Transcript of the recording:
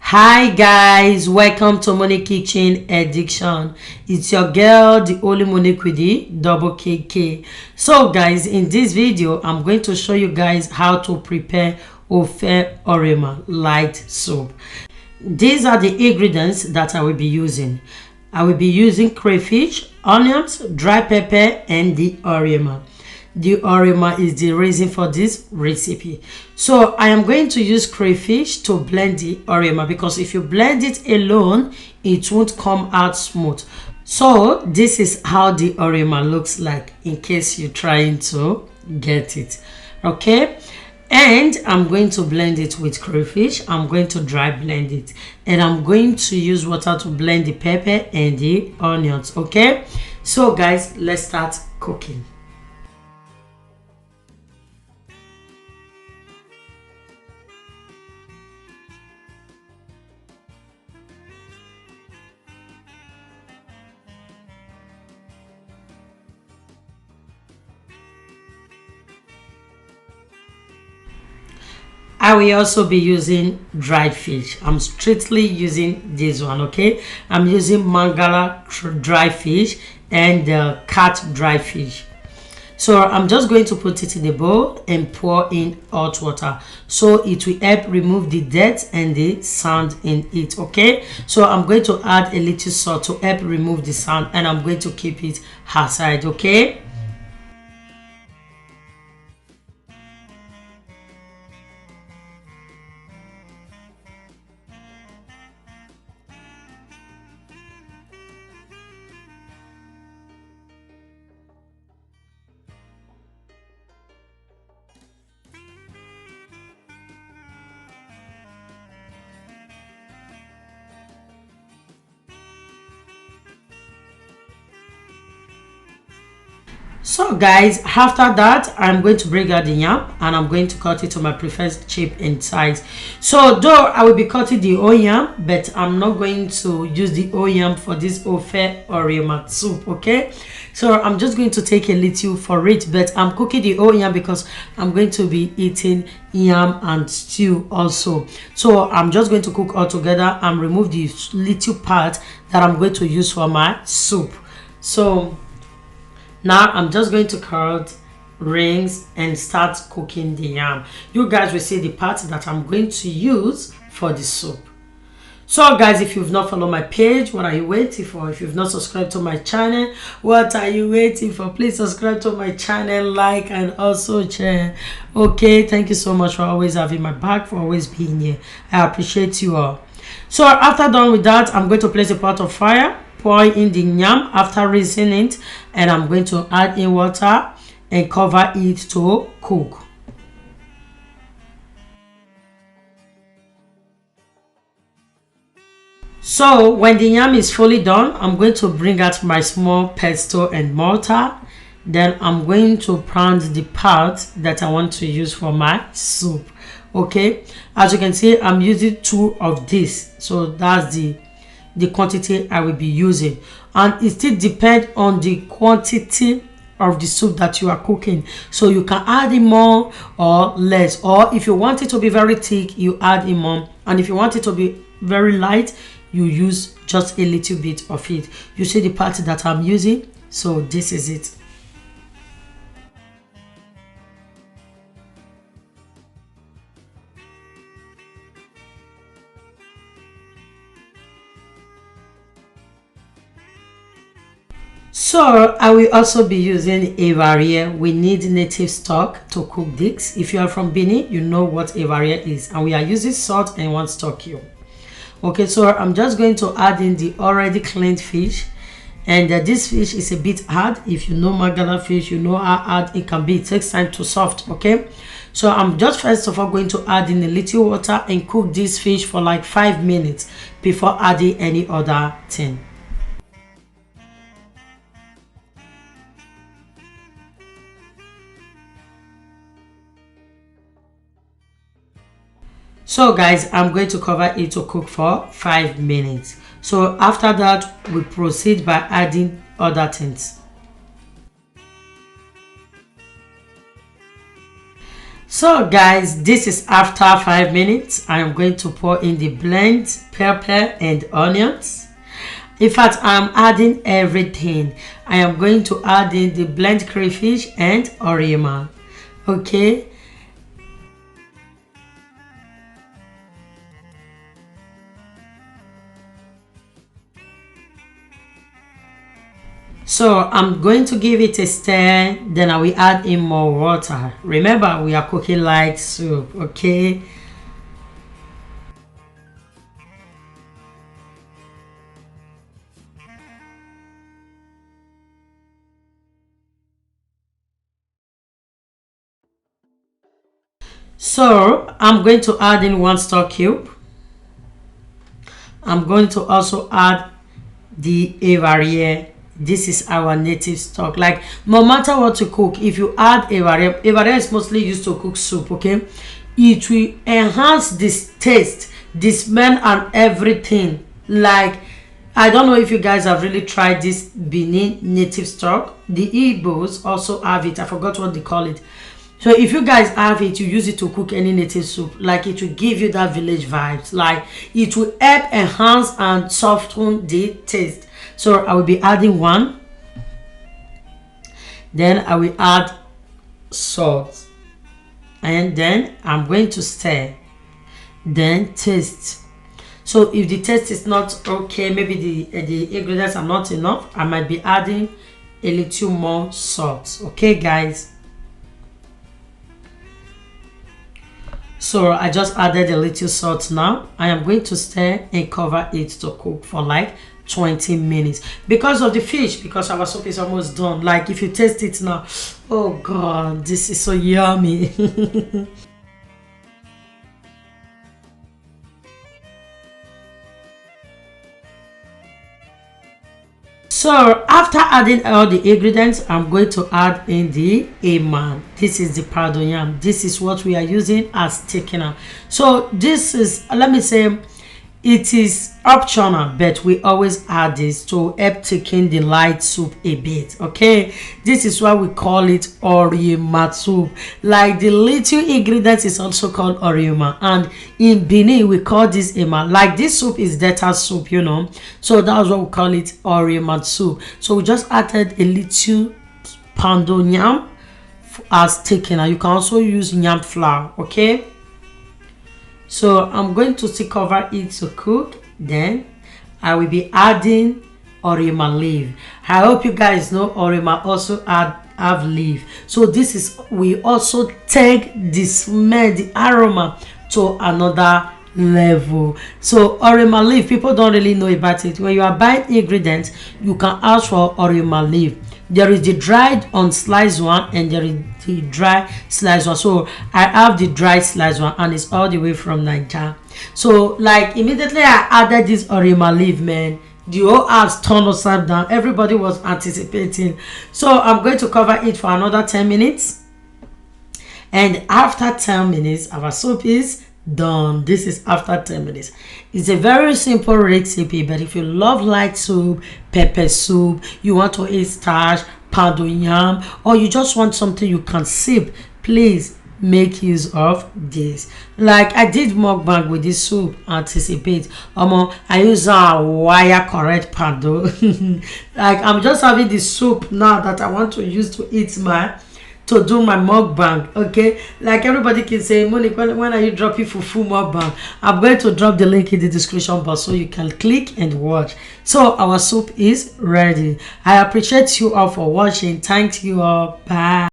Hi guys, welcome to Money Kitchen Addiction. It's your girl, the only Monique with the double KK. So guys, in this video I'm going to show you guys how to prepare ofe oriema light soup. These are the ingredients that I will be using. I will be using crayfish, onions, dry pepper, and the oriema. The oriema is the reason for this recipe. So I am going to use crayfish to blend the oriema, because if you blend it alone it won't come out smooth. So this is how the oriema looks like, in case you're trying to get it. Okay, and I'm going to blend it with crayfish. I'm going to dry blend it, and I'm going to use water to blend the pepper and the onions. Okay, so guys, let's start cooking. I will also be using dried fish. I'm strictly using this one. Okay, I'm using magala dry fish and cat dry fish. So I'm just going to put it in a bowl and pour in hot water, so it will help remove the dirt and the sand in it. Okay, so I'm going to add a little salt to help remove the sand, and I'm going to keep it aside. Okay, so guys, after that I'm going to bring out the yam, and I'm going to cut it to my preferred shape and size. So though I will be cutting the whole yam, but I'm not going to use the whole yam for this ofe oriema soup. Okay, so I'm just going to take a little for it, but I'm cooking the whole yam because I'm going to be eating yam and stew also. So I'm just going to cook all together and remove the little part that I'm going to use for my soup. So now I'm just going to cut rings and start cooking the yam. You guys will see the part that I'm going to use for the soup. So guys, if you've not followed my page, what are you waiting for? If you've not subscribed to my channel, what are you waiting for? Please subscribe to my channel, like, and also share. Okay, thank you so much for always having my back, for always being here. I appreciate you all. So after done with that, I'm going to place a pot of fire, pour in the yam after rinsing it, and I'm going to add in water and cover it to cook. So when the yam is fully done, I'm going to bring out my small pestle and mortar. Then I'm going to pound the part that I want to use for my soup. Okay, as you can see, I'm using 2 of this, so that's the quantity I will be using, and it still depends on the quantity of the soup that you are cooking. So you can add in more or less, or if you want it to be very thick, you add in more, and if you want it to be very light, you use just a little bit of it. You see the part that I'm using, so this is it. So I will also be using avaria. We need native stock to cook this. If you are from Benin, you know what avaria is, and we are using salt and 1 stock cube. Okay, so I'm just going to add in the already cleaned fish, and this fish is a bit hard. If you know magala fish, you know how hard it can be. It takes time to soft. Okay, so I'm just first of all going to add in a little water and cook this fish for like 5 minutes before adding any other thing. So guys, I'm going to cover it to cook for 5 minutes. So after that, we proceed by adding other things. So guys, this is after 5 minutes. I am going to pour in the blend pepper and onions. In fact, I'm adding everything. I am going to add in the blend crayfish and oriema. Okay. So I'm going to give it a stir, then I will add in more water. Remember, we are cooking light soup, okay? So I'm going to add in 1 stock cube. I'm going to also add the avaria. This is our native stock. Like, no matter what you cook, if you add avaria is mostly used to cook soup, okay? It will enhance this taste, the smell and everything. Like, I don't know if you guys have really tried this Benin native stock. The Igbos also have it. I forgot what they call it. So if you guys have it, you use it to cook any native soup. Like, it will give you that village vibes. Like, it will help enhance and soften the taste. So I will be adding 1. Then I will add salt. And then I'm going to stir. Then taste. So if the taste is not okay, maybe the ingredients are not enough, I might be adding a little more salt. Okay, guys. So I just added a little salt now. I am going to stir and cover it to cook for like 20 minutes because of the fish, because our soup is almost done. Like, if you taste it now, oh god, this is so yummy. So after adding all the ingredients, I'm going to add in the eman. This is the pardon yam. This is what we are using as thickener. So this is, let me say, it is optional, but we always add this to help thicken the light soup a bit. Okay, this is why we call it oriema soup. Like, the little ingredients is also called oriema, and in Benin we call this ema. Like, this soup is data soup, you know, so that's what we call it, oriema soup. So we just added a little pounded yam as thickener. You can also use yam flour. Okay, so I'm going to still cover it to cook. Then I will be adding oriema leaf. I hope you guys know oriema also have leaf. So this is, we also take the smell, the aroma to another level. So oriema leaf, people don't really know about it. When you are buying ingredients, you can ask for oriema leaf. There is the dried unsliced one and there is the dry sliced one. So I have the dry sliced one and it's all the way from Nigeria. So like, immediately I added this oriema leaf, man, the whole house turned upside down. Everybody was anticipating. So I'm going to cover it for another 10 minutes, and after 10 minutes our soup is done. This is after 10 minutes. It's a very simple recipe, but if you love light soup, pepper soup, you want to eat starch, pounded yam, or you just want something you can sip, please make use of this. Like, I did mukbang with this soup, anticipate. I use a wire correct pando. Like, I'm just having this soup now that I want to use to eat to do my mukbang. Okay, like, everybody can say, Monique, when are you dropping fufu mukbang? I'm going to drop the link in the description box so you can click and watch. So our soup is ready. I appreciate you all for watching. Thank you all. Bye.